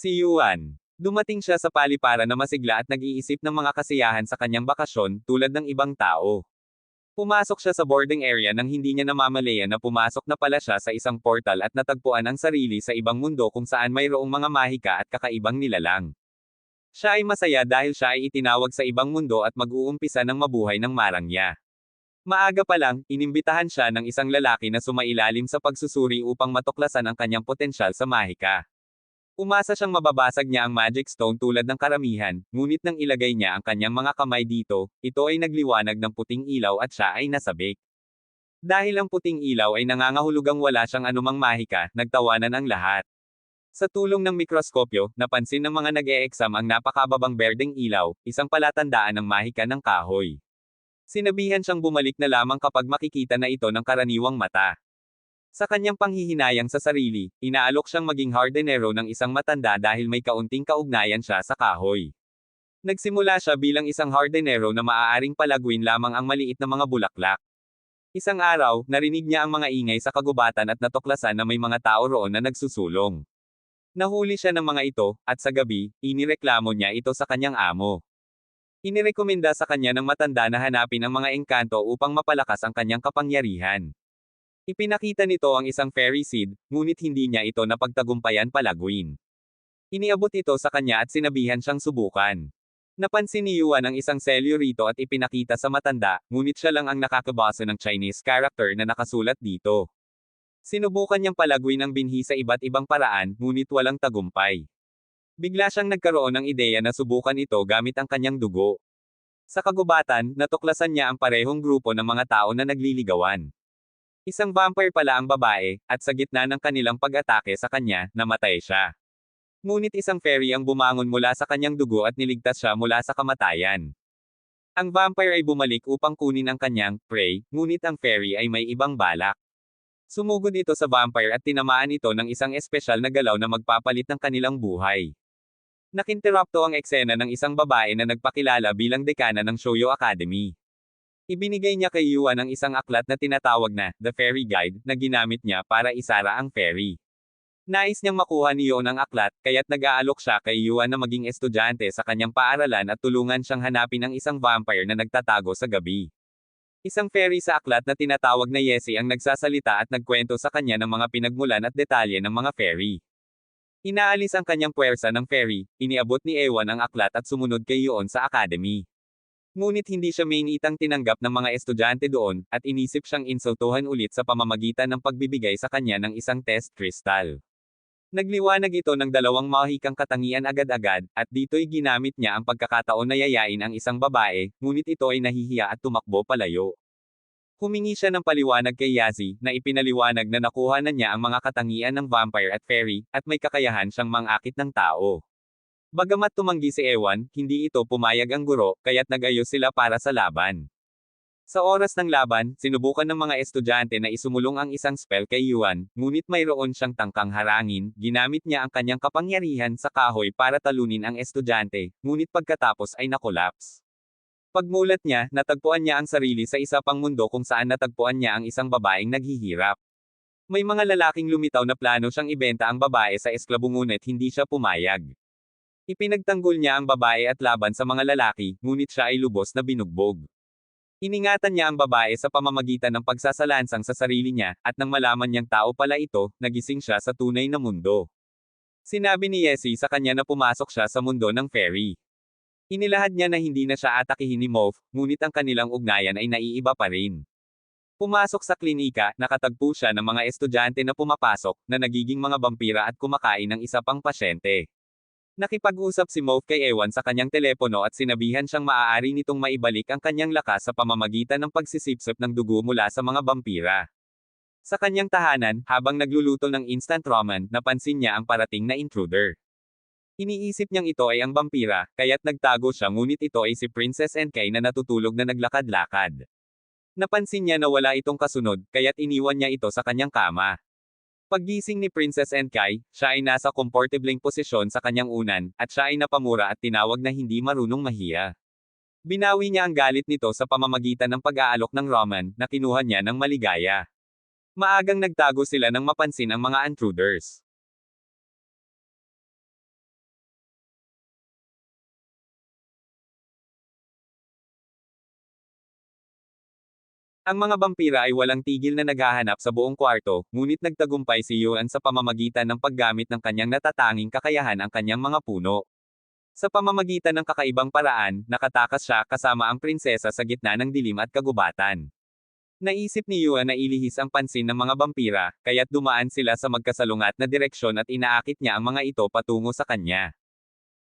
Si Yuan. Dumating siya sa paliparan na masigla at nag-iisip ng mga kasiyahan sa kanyang bakasyon, tulad ng ibang tao. Pumasok siya sa boarding area nang hindi niya namamalayan na pumasok na pala siya sa isang portal at natagpuan ang sarili sa ibang mundo kung saan mayroong mga mahika at kakaibang nilalang. Siya ay masaya dahil siya ay itinawag sa ibang mundo at mag-uumpisa ng mabuhay ng marangya. Maaga pa lang, inimbitahan siya ng isang lalaki na sumailalim sa pagsusuri upang matuklasan ang kanyang potensyal sa mahika. Umasa siyang mababasag niya ang Magic Stone tulad ng karamihan, ngunit nang ilagay niya ang kanyang mga kamay dito, ito ay nagliwanag ng puting ilaw at siya ay nasabik. Dahil ang puting ilaw ay nangangahulugang wala siyang anumang mahika, nagtawanan ang lahat. Sa tulong ng mikroskopyo, napansin ng mga nag-e-exam ang napakababang berdeng ilaw, isang palatandaan ng mahika ng kahoy. Sinabihan siyang bumalik na lamang kapag makikita na ito ng karaniwang mata. Sa kanyang panghihinayang sa sarili, inaalok siyang maging hardinero ng isang matanda dahil may kaunting kaugnayan siya sa kahoy. Nagsimula siya bilang isang hardinero na maaaring palaguin lamang ang maliit na mga bulaklak. Isang araw, narinig niya ang mga ingay sa kagubatan at natuklasan na may mga tao roon na nagsusulong. Nahuli siya ng mga ito, at sa gabi, inireklamo niya ito sa kanyang amo. Inirekomenda sa kanya ng matanda na hanapin ang mga engkanto upang mapalakas ang kanyang kapangyarihan. Ipinakita nito ang isang fairy seed, ngunit hindi niya ito napagtagumpayan palaguin. Iniabot ito sa kanya at sinabihan siyang subukan. Napansin ni Yuan ang isang selyo rito at ipinakita sa matanda, ngunit siya lang ang nakakabasa ng Chinese character na nakasulat dito. Sinubukan niyang palaguin ang binhi sa iba't ibang paraan, ngunit walang tagumpay. Bigla siyang nagkaroon ng ideya na subukan ito gamit ang kanyang dugo. Sa kagubatan, natuklasan niya ang parehong grupo ng mga tao na nagliligawan. Isang vampire pala ang babae, at sa gitna ng kanilang pag-atake sa kanya, namatay siya. Ngunit isang fairy ang bumangon mula sa kanyang dugo at niligtas siya mula sa kamatayan. Ang vampire ay bumalik upang kunin ang kanyang prey, ngunit ang fairy ay may ibang balak. Sumugod ito sa vampire at tinamaan ito ng isang espesyal na galaw na magpapalit ng kanilang buhay. Nakinterrupto ang eksena ng isang babae na nagpakilala bilang dekana ng Shoujo Academy. Ibinigay niya kay Yuan ang isang aklat na tinatawag na The Fairy Guide na ginamit niya para isara ang fairy. Nais niyang makuha ni Yuan ang aklat, kaya't nag-aalok siya kay Yuan na maging estudyante sa kanyang paaralan at tulungan siyang hanapin ang isang vampire na nagtatago sa gabi. Isang fairy sa aklat na tinatawag na Yesi ang nagsasalita at nagkwento sa kanya ng mga pinagmulan at detalye ng mga fairy. Inaalis ang kanyang puwersa ng fairy, iniabot ni Ewan ang aklat at sumunod kay Yuan sa academy. Ngunit hindi siya mainitang tinanggap ng mga estudyante doon, at inisip siyang insultuhan ulit sa pamamagitan ng pagbibigay sa kanya ng isang test crystal. Nagliwanag ito ng dalawang mahikang katangian agad-agad, at dito'y ginamit niya ang pagkakataon na yayain ang isang babae, ngunit ito ay nahihiya at tumakbo palayo. Humingi siya ng paliwanag kay Yazi, na ipinaliwanag na nakuha na niya ang mga katangian ng vampire at fairy, at may kakayahan siyang mangakit ng tao. Bagamat tumanggi si Ewan, hindi ito pumayag ang guro, kaya't nag-ayos sila para sa laban. Sa oras ng laban, sinubukan ng mga estudyante na isumulong ang isang spell kay Yuan, ngunit mayroon siyang tangkang harangin, ginamit niya ang kanyang kapangyarihan sa kahoy para talunin ang estudyante, ngunit pagkatapos ay nakolaps. Pagmulat niya, natagpuan niya ang sarili sa isa pang mundo kung saan natagpuan niya ang isang babaeng naghihirap. May mga lalaking lumitaw na plano siyang ibenta ang babae sa esklabo ngunit hindi siya pumayag. Ipinagtanggol niya ang babae at laban sa mga lalaki, ngunit siya ay lubos na binugbog. Iningatan niya ang babae sa pamamagitan ng pagsasalansang sa sarili niya, at nang malaman niyang tao pala ito, nagising siya sa tunay na mundo. Sinabi ni Yesi sa kanya na pumasok siya sa mundo ng fairy. Inilahad niya na hindi na siya atakihin ni Moff, ngunit ang kanilang ugnayan ay naiiba pa rin. Pumasok sa klinika, nakatagpo siya ng mga estudyante na pumapasok, na nagiging mga vampira at kumakain ng isa pang pasyente. Nakipag-usap si Moff kay Ewan sa kanyang telepono at sinabihan siyang maaari nitong maibalik ang kanyang lakas sa pamamagitan ng pagsisipsip ng dugo mula sa mga vampira. Sa kanyang tahanan, habang nagluluto ng instant ramen, napansin niya ang parating na intruder. Iniisip niyang ito ay ang vampira, kaya't nagtago siya ngunit ito ay si Princess NK na natutulog na naglakad-lakad. Napansin niya na wala itong kasunod, kaya't iniwan niya ito sa kanyang kama. Paggising ni Princess NK, siya ay nasa komportableng posisyon sa kanyang unan, at siya ay napamura at tinawag na hindi marunong mahiya. Binawi niya ang galit nito sa pamamagitan ng pag-aalok ng ramen, na kinuha niya ng maligaya. Maagang nagtago sila nang mapansin ang mga intruders. Ang mga vampira ay walang tigil na naghahanap sa buong kwarto, ngunit nagtagumpay si Yuan sa pamamagitan ng paggamit ng kanyang natatanging kakayahan ang kanyang mga puno. Sa pamamagitan ng kakaibang paraan, nakatakas siya kasama ang prinsesa sa gitna ng dilim at kagubatan. Naisip ni Yuan na ilihis ang pansin ng mga vampira, kaya't dumaan sila sa magkasalungat na direksyon at inaakit niya ang mga ito patungo sa kanya.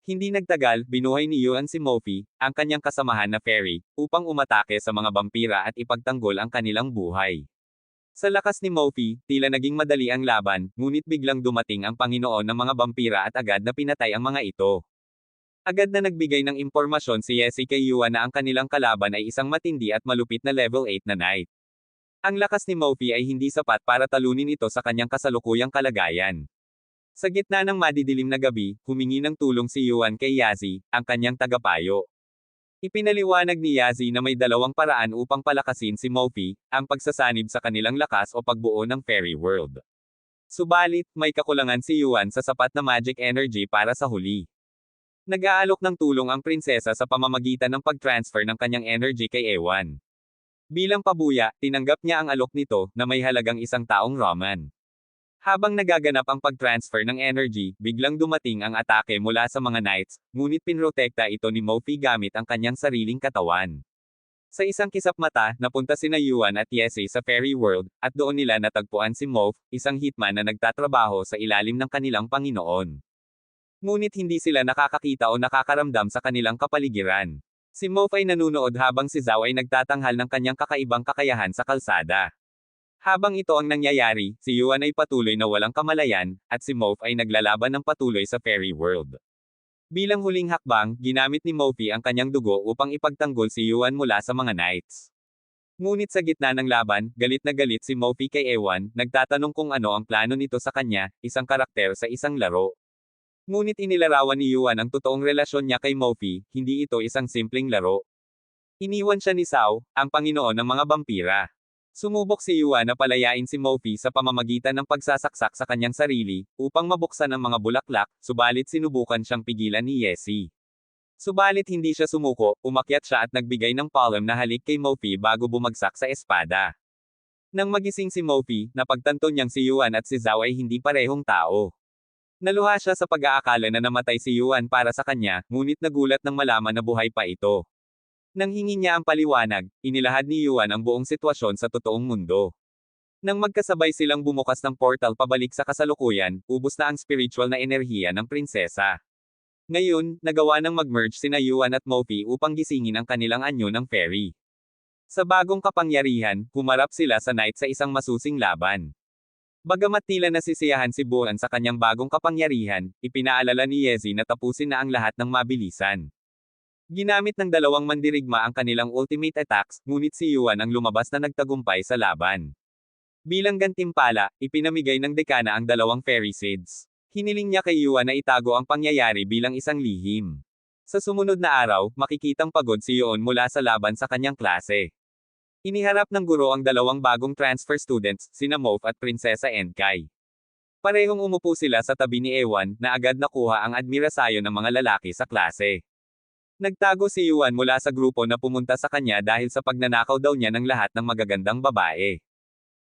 Hindi nagtagal, binuhay ni Yuan si Mofi, ang kanyang kasamahan na fairy, upang umatake sa mga vampira at ipagtanggol ang kanilang buhay. Sa lakas ni Mofi, tila naging madali ang laban, ngunit biglang dumating ang Panginoon ng mga vampira at agad na pinatay ang mga ito. Agad na nagbigay ng impormasyon si Yesi kay Yuan na ang kanilang kalaban ay isang matindi at malupit na level 8 na knight. Ang lakas ni Mofi ay hindi sapat para talunin ito sa kanyang kasalukuyang kalagayan. Sa gitna ng madidilim na gabi, humingi ng tulong si Yuan kay Yazi, ang kanyang tagapayo. Ipinaliwanag ni Yazi na may dalawang paraan upang palakasin si Mofi, ang pagsasanib sa kanilang lakas o pagbuo ng fairy world. Subalit, may kakulangan si Yuan sa sapat na magic energy para sa huli. Nag-aalok ng tulong ang prinsesa sa pamamagitan ng pag-transfer ng kanyang energy kay Ewan. Bilang pabuya, tinanggap niya ang alok nito, na may halagang 1,000 Roman. Habang nagaganap ang pag-transfer ng energy, biglang dumating ang atake mula sa mga knights, ngunit pinrotekta ito ni Mofi gamit ang kanyang sariling katawan. Sa isang kisap mata, napunta sina Yuan at Yesi sa fairy world, at doon nila natagpuan si Mof, isang hitman na nagtatrabaho sa ilalim ng kanilang Panginoon. Ngunit hindi sila nakakakita o nakakaramdam sa kanilang kapaligiran. Si Mof ay nanunood habang si Zhao ay nagtatanghal ng kanyang kakaibang kakayahan sa kalsada. Habang ito ang nangyayari, si Yuan ay patuloy na walang kamalayan, at si Mof ay naglalaban ng patuloy sa fairy world. Bilang huling hakbang, ginamit ni Mofi ang kanyang dugo upang ipagtanggol si Yuan mula sa mga knights. Ngunit sa gitna ng laban, galit na galit si Mofi kay Ewan, nagtatanong kung ano ang plano nito sa kanya, isang karakter sa isang laro. Ngunit inilarawan ni Yuan ang totoong relasyon niya kay Mofi, hindi ito isang simpleng laro. Iniwan siya ni Sao, ang Panginoon ng mga vampira. Sumubok si Yuan na palayain si Mofi sa pamamagitan ng pagsasaksak sa kanyang sarili, upang mabuksan ang mga bulaklak, subalit sinubukan siyang pigilan ni Yesi. Subalit hindi siya sumuko, umakyat siya at nagbigay ng palm na halik kay Mofi bago bumagsak sa espada. Nang magising si Mofi, napagtanto niyang si Yuan at si Zhao ay hindi parehong tao. Naluha siya sa pag-aakala na namatay si Yuan para sa kanya, ngunit nagulat nang malaman na buhay pa ito. Nang hingi niya ang paliwanag, inilahad ni Yuan ang buong sitwasyon sa totoong mundo. Nang magkasabay silang bumukas ng portal pabalik sa kasalukuyan, ubos na ang spiritual na enerhiya ng prinsesa. Ngayon, nagawa ng mag-merge sina Yuan at Mofi upang gisingin ang kanilang anyo ng fairy. Sa bagong kapangyarihan, humarap sila sa knight sa isang masusing laban. Bagamat tila nasisiyahan si Buan sa kanyang bagong kapangyarihan, ipinaalala ni Yezi na tapusin na ang lahat ng mabilisan. Ginamit ng dalawang mandirigma ang kanilang ultimate attacks, ngunit si Yuan ang lumabas na nagtagumpay sa laban. Bilang gantimpala, ipinamigay ng dekana ang dalawang fairy seeds. Hiniling niya kay Yuan na itago ang pangyayari bilang isang lihim. Sa sumunod na araw, makikitang pagod si Yuan mula sa laban sa kanyang klase. Iniharap ng guro ang dalawang bagong transfer students, sina Mof at Prinsesa Enkai. Parehong umupo sila sa tabi ni Ewan, na agad nakuha ang admirasyon ng mga lalaki sa klase. Nagtago si Yuan mula sa grupo na pumunta sa kanya dahil sa pagnanakaw daw niya ng lahat ng magagandang babae.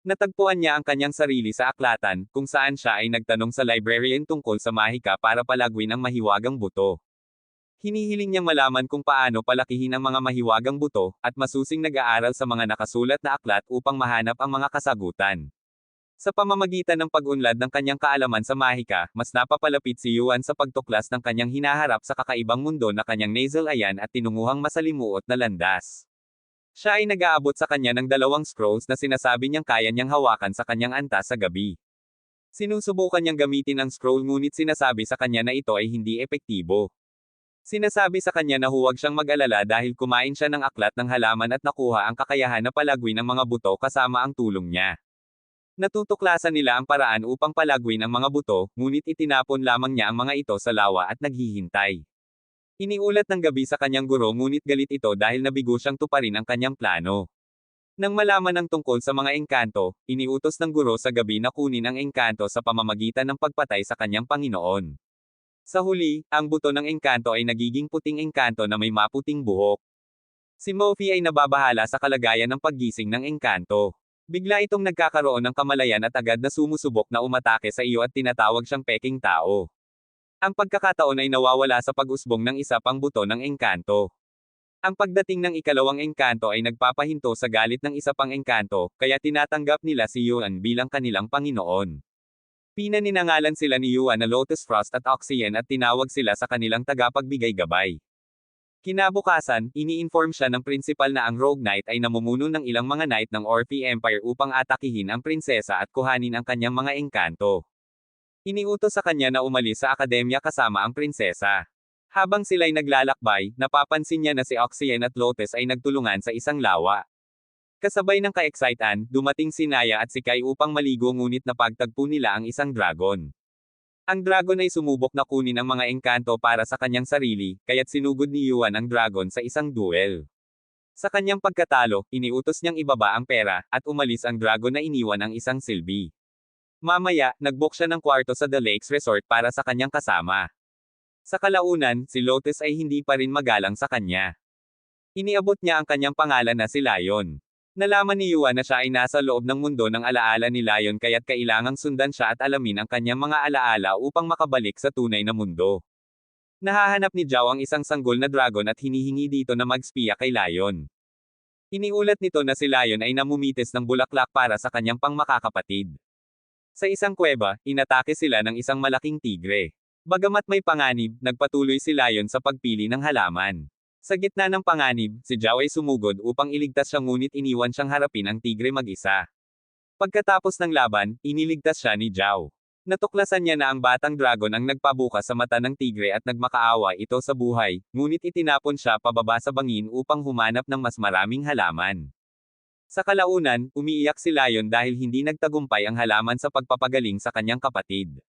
Natagpuan niya ang kanyang sarili sa aklatan, kung saan siya ay nagtanong sa librarian tungkol sa mahika para palagwin ang mahiwagang buto. Hinihiling niyang malaman kung paano palakihin ang mga mahiwagang buto, at masusing nag-aaral sa mga nakasulat na aklat upang mahanap ang mga kasagutan. Sa pamamagitan ng pag-unlad ng kanyang kaalaman sa mahika, mas napapalapit si Yuan sa pagtuklas ng kanyang hinaharap sa kakaibang mundo na kanyang nasal ayan at tinunguhang masalimuot na landas. Siya ay nag-aabot sa kanya ng dalawang scrolls na sinasabi niyang kaya niyang hawakan sa kanyang antas sa gabi. Sinusubukan niyang gamitin ang scroll ngunit sinasabi sa kanya na ito ay hindi epektibo. Sinasabi sa kanya na huwag siyang mag-alala dahil kumain siya ng aklat ng halaman at nakuha ang kakayahan na palagwin ng mga buto kasama ang tulong niya. Natutuklasan nila ang paraan upang palagwin ang mga buto, ngunit itinapon lamang niya ang mga ito sa lawa at naghihintay. Iniulat ng gabi sa kanyang guro ngunit galit ito dahil nabigo siyang tuparin ang kanyang plano. Nang malaman ng tungkol sa mga engkanto, iniutos ng guro sa gabi na kunin ang engkanto sa pamamagitan ng pagpatay sa kanyang Panginoon. Sa huli, ang buto ng engkanto ay nagiging puting engkanto na may maputing buhok. Si Mofi ay nababahala sa kalagayan ng paggising ng engkanto. Bigla itong nagkakaroon ng kamalayan at agad na sumusubok na umatake sa iyo at tinatawag siyang peking tao. Ang pagkakataon ay nawawala sa pag-usbong ng isa pang buto ng engkanto. Ang pagdating ng ikalawang engkanto ay nagpapahinto sa galit ng isa pang engkanto, kaya tinatanggap nila si Yuan bilang kanilang Panginoon. Pinaninangalan sila ni Yuan na Lotus Frost at Oxyen at tinawag sila sa kanilang tagapagbigay gabay. Kinabukasan, ini-inform siya ng principal na ang Rogue Knight ay namumuno ng ilang mga knight ng Orphe Empire upang atakihin ang prinsesa at kuhanin ang kanyang mga engkanto. Iniutos sa kanya na umalis sa akademya kasama ang prinsesa. Habang sila'y naglalakbay, napapansin niya na si Oxyen at Lotus ay nagtulungan sa isang lawa. Kasabay ng ka-excitan, dumating si Naya at si Kai upang maligo ngunit napagtagpo nila ang isang dragon. Ang dragon ay sumubok na kunin ang mga engkanto para sa kanyang sarili, kaya't sinugod ni Yuan ang dragon sa isang duel. Sa kanyang pagkatalo, iniutos niyang ibaba ang pera, at umalis ang dragon na iniwan ang isang silbi. Mamaya, nag-book siya ng kwarto sa The Lakes Resort para sa kanyang kasama. Sa kalaunan, si Lotus ay hindi pa rin magalang sa kanya. Iniabot niya ang kanyang pangalan na si Lion. Nalaman ni Yuan na siya ay nasa loob ng mundo ng alaala ni Lion kaya't kailangang sundan siya at alamin ang kanyang mga alaala upang makabalik sa tunay na mundo. Nahahanap ni Zhao ang isang sanggol na dragon at hinihingi dito na magspiya kay Lion. Iniulat nito na si Lion ay namumitis ng bulaklak para sa kanyang pangmakakapatid. Sa isang kuweba, inatake sila ng isang malaking tigre. Bagamat may panganib, nagpatuloy si Lion sa pagpili ng halaman. Sa gitna ng panganib, si Zhao ay sumugod upang iligtas siya ngunit iniwan siyang harapin ang tigre mag-isa. Pagkatapos ng laban, iniligtas siya ni Zhao. Natuklasan niya na ang batang dragon ang nagpabukas sa mata ng tigre at nagmakaawa ito sa buhay, ngunit itinapon siya pababa sa bangin upang humanap ng mas maraming halaman. Sa kalaunan, umiiyak si Lion dahil hindi nagtagumpay ang halaman sa pagpapagaling sa kanyang kapatid.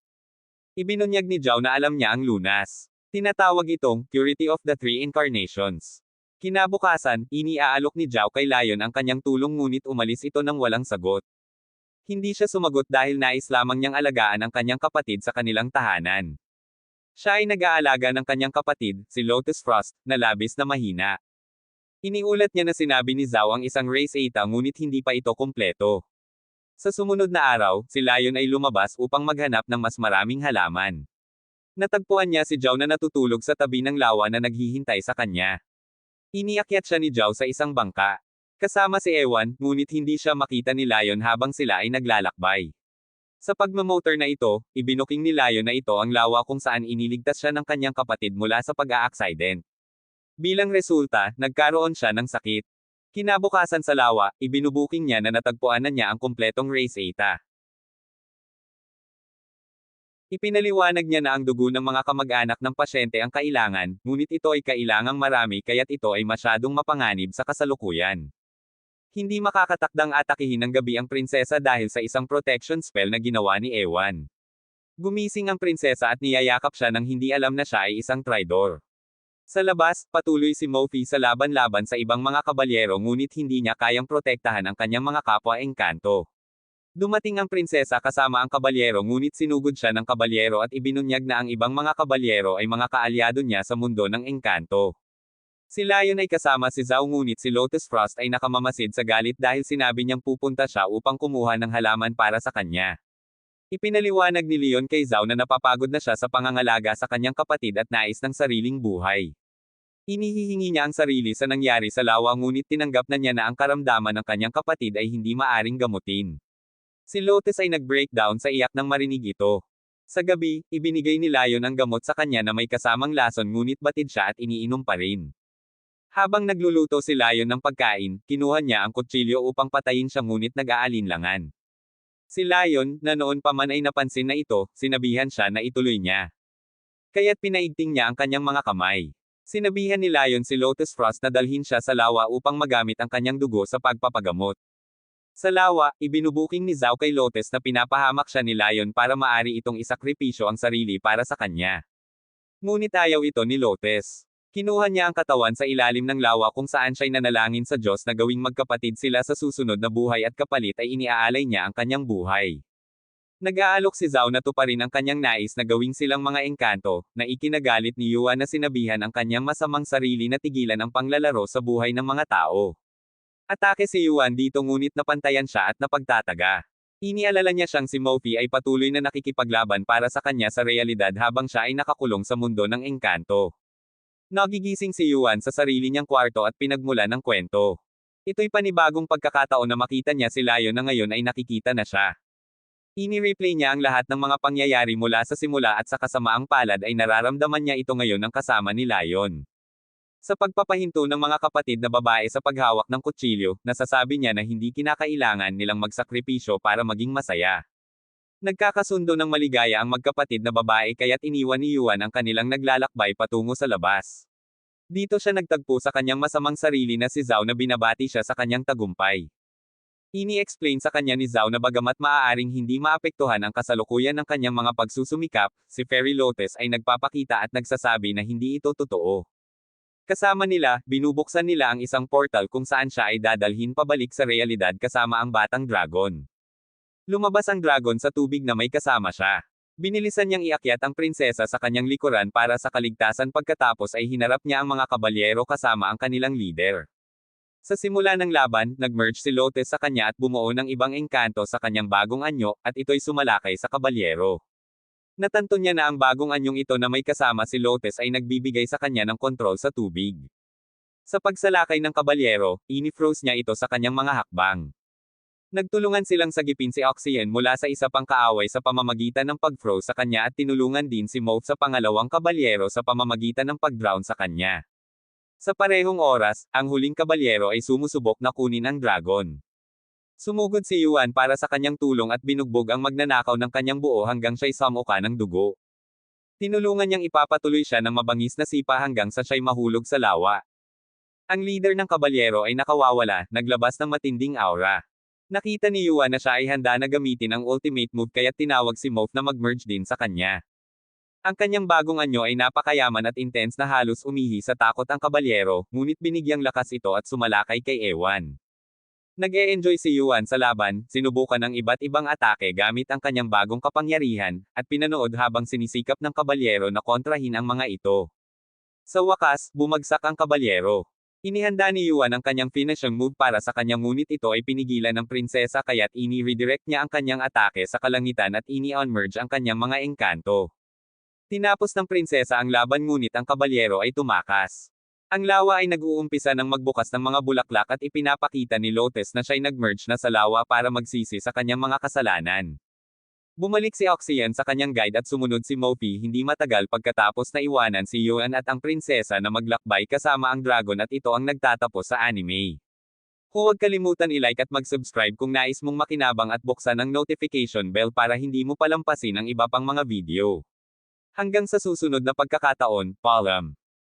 Ibinunyag ni Zhao na alam niya ang lunas. Tinatawag itong Purity of the Three Incarnations. Kinabukasan, iniaalok ni Zhao kay Lion ang kanyang tulong ngunit umalis ito nang walang sagot. Hindi siya sumagot dahil nais lamang niyang alagaan ang kanyang kapatid sa kanilang tahanan. Siya ay nag-aalaga ng kanyang kapatid, si Lotus Frost, na labis na mahina. Iniulat niya na sinabi ni Zhao ang isang race eta ngunit hindi pa ito kumpleto. Sa sumunod na araw, si Lion ay lumabas upang maghanap ng mas maraming halaman. Natagpuan niya si Zhao na natutulog sa tabi ng lawa na naghihintay sa kanya. Iniakyat siya ni Zhao sa isang bangka. Kasama si Ewan, ngunit hindi siya makita ni Lion habang sila ay naglalakbay. Sa pagmamotor na ito, ibinuking ni Lion na ito ang lawa kung saan iniligtas siya ng kanyang kapatid mula sa pag-a-aksident. Bilang resulta, nagkaroon siya ng sakit. Kinabukasan sa lawa, ibinubuking niya na natagpuan na niya ang kumpletong race eta. Ipinaliwanag niya na ang dugo ng mga kamag-anak ng pasyente ang kailangan, ngunit ito ay kailangang marami kaya't ito ay masyadong mapanganib sa kasalukuyan. Hindi makakatakdang atakihin ng gabi ang prinsesa dahil sa isang protection spell na ginawa ni Ewan. Gumising ang prinsesa at niyayakap siya nang hindi alam na siya ay isang traidor. Sa labas, patuloy si Mofi sa laban-laban sa ibang mga kabalyero ngunit hindi niya kayang protektahan ang kanyang mga kapwa engkanto. Dumating ang prinsesa kasama ang kabalyero ngunit sinugod siya ng kabalyero at ibinunyag na ang ibang mga kabalyero ay mga kaalyado niya sa mundo ng engkanto. Si Lion ay kasama si Zhao ngunit si Lotus Frost ay nakamamasid sa galit dahil sinabi niyang pupunta siya upang kumuha ng halaman para sa kanya. Ipinaliwanag ni Leon kay Zhao na napapagod na siya sa pangangalaga sa kanyang kapatid at nais ng sariling buhay. Inihihingi niya ang sarili sa nangyari sa lawa ngunit tinanggap na niya na ang karamdaman ng kanyang kapatid ay hindi maaring gamutin. Si Lotus ay nag-breakdown sa iyak nang marinig ito. Sa gabi, ibinigay ni Lion ang gamot sa kanya na may kasamang lason ngunit batid siya at iniinom pa rin. Habang nagluluto si Lion ng pagkain, kinuha niya ang kutsilyo upang patayin siya ngunit nag-aalinlangan. Si Lion, na noon pa man ay napansin na ito, sinabihan siya na ituloy niya. Kaya't pinaigting niya ang kanyang mga kamay. Sinabihan ni Lion si Lotus Frost na dalhin siya sa lawa upang magamit ang kanyang dugo sa pagpapagamot. Sa lawa, ibinubuking ni Zhao kay Lotus na pinapahamak siya ni Lion para maari itong isakripisyo ang sarili para sa kanya. Ngunit ayaw ito ni Lotus. Kinuha niya ang katawan sa ilalim ng lawa kung saan siya'y nanalangin sa Diyos na gawing magkapatid sila sa susunod na buhay at kapalit ay iniaalay niya ang kanyang buhay. Nag-aalok si Zhao na tuparin ang kanyang nais na gawing silang mga engkanto, na ikinagalit ni Yuan na sinabihan ang kanyang masamang sarili na tigilan ang panglalaro sa buhay ng mga tao. Atake si Yuan dito ngunit napantayan siya at napagtataga. Inialala niya siyang si Mofi ay patuloy na nakikipaglaban para sa kanya sa realidad habang siya ay nakakulong sa mundo ng engkanto. Nagigising si Yuan sa sarili niyang kwarto at pinagmulan ng kwento. Ito'y panibagong pagkakataon na makita niya si Lion na ngayon ay nakikita na siya. Ini-replay niya ang lahat ng mga pangyayari mula sa simula at sa kasamaang palad ay nararamdaman niya ito ngayon ang kasama ni Lion. Sa pagpapahinto ng mga kapatid na babae sa paghawak ng kutsilyo, nasasabi niya na hindi kinakailangan nilang magsakripisyo para maging masaya. Nagkakasundo ng maligaya ang magkapatid na babae kaya't iniwan ni Yuan ang kanilang naglalakbay patungo sa labas. Dito siya nagtagpo sa kanyang masamang sarili na si Zhao na binabati siya sa kanyang tagumpay. Ini-explain sa kanya ni Zhao na bagamat maaaring hindi maapektuhan ang kasalukuyan ng kanyang mga pagsusumikap, si Fairy Lotus ay nagpapakita at nagsasabi na hindi ito totoo. Kasama nila, binubuksan nila ang isang portal kung saan siya ay dadalhin pabalik sa realidad kasama ang batang dragon. Lumabas ang dragon sa tubig na may kasama siya. Binilisan niyang iakyat ang prinsesa sa kanyang likuran para sa kaligtasan pagkatapos ay hinarap niya ang mga kabalyero kasama ang kanilang leader. Sa simula ng laban, nag-merge si Lotus sa kanya at bumuo ng ibang engkanto sa kanyang bagong anyo, at ito'y sumalakay sa kabalyero. Natanto niya na ang bagong anyong ito na may kasama si Lotus ay nagbibigay sa kanya ng kontrol sa tubig. Sa pagsalakay ng kabalyero, ini-froze niya ito sa kanyang mga hakbang. Nagtulungan silang sagipin si Oxyen mula sa isa pang kaaway sa pamamagitan ng pag-froze sa kanya at tinulungan din si Moff sa pangalawang kabalyero sa pamamagitan ng pag-drown sa kanya. Sa parehong oras, ang huling kabalyero ay sumusubok na kunin ang dragon. Sumugod si Yuan para sa kanyang tulong at binugbog ang magnanakaw ng kanyang buo hanggang siya'y samuka ng dugo. Tinulungan niyang ipapatuloy siya ng mabangis na sipa hanggang sa siya'y mahulog sa lawa. Ang leader ng kabalyero ay nakawawala, naglabas ng matinding aura. Nakita ni Yuan na siya ay handa na gamitin ang ultimate move kaya't tinawag si Moff na mag-merge din sa kanya. Ang kanyang bagong anyo ay napakayaman at intense na halos umihi sa takot ang kabalyero, ngunit binigyang lakas ito at sumalakay kay Ewan. Nag-e-enjoy si Yuan sa laban, sinubukan ng iba't ibang atake gamit ang kanyang bagong kapangyarihan, at pinanood habang sinisikap ng kabalyero na kontrahin ang mga ito. Sa wakas, bumagsak ang kabalyero. Inihanda ni Yuan ang kanyang finishing move para sa kanya ngunit ito ay pinigilan ng prinsesa kaya't ini-redirect niya ang kanyang atake sa kalangitan at ini-unmerge ang kanyang mga engkanto. Tinapos ng prinsesa ang laban ngunit ang kabalyero ay tumakas. Ang lawa ay nag-uumpisa ng magbukas ng mga bulaklak at ipinapakita ni Lotus na siya'y nag-merge na sa lawa para magsisi sa kanyang mga kasalanan. Bumalik si Oxyen sa kanyang guide at sumunod si Mofi hindi matagal pagkatapos na iwanan si Yuan at ang prinsesa na maglakbay kasama ang dragon at ito ang nagtatapos sa anime. Huwag kalimutan i-like at mag-subscribe kung nais mong makinabang at buksan ang notification bell para hindi mo palampasin ang iba pang mga video. Hanggang sa susunod na pagkakataon, paalam.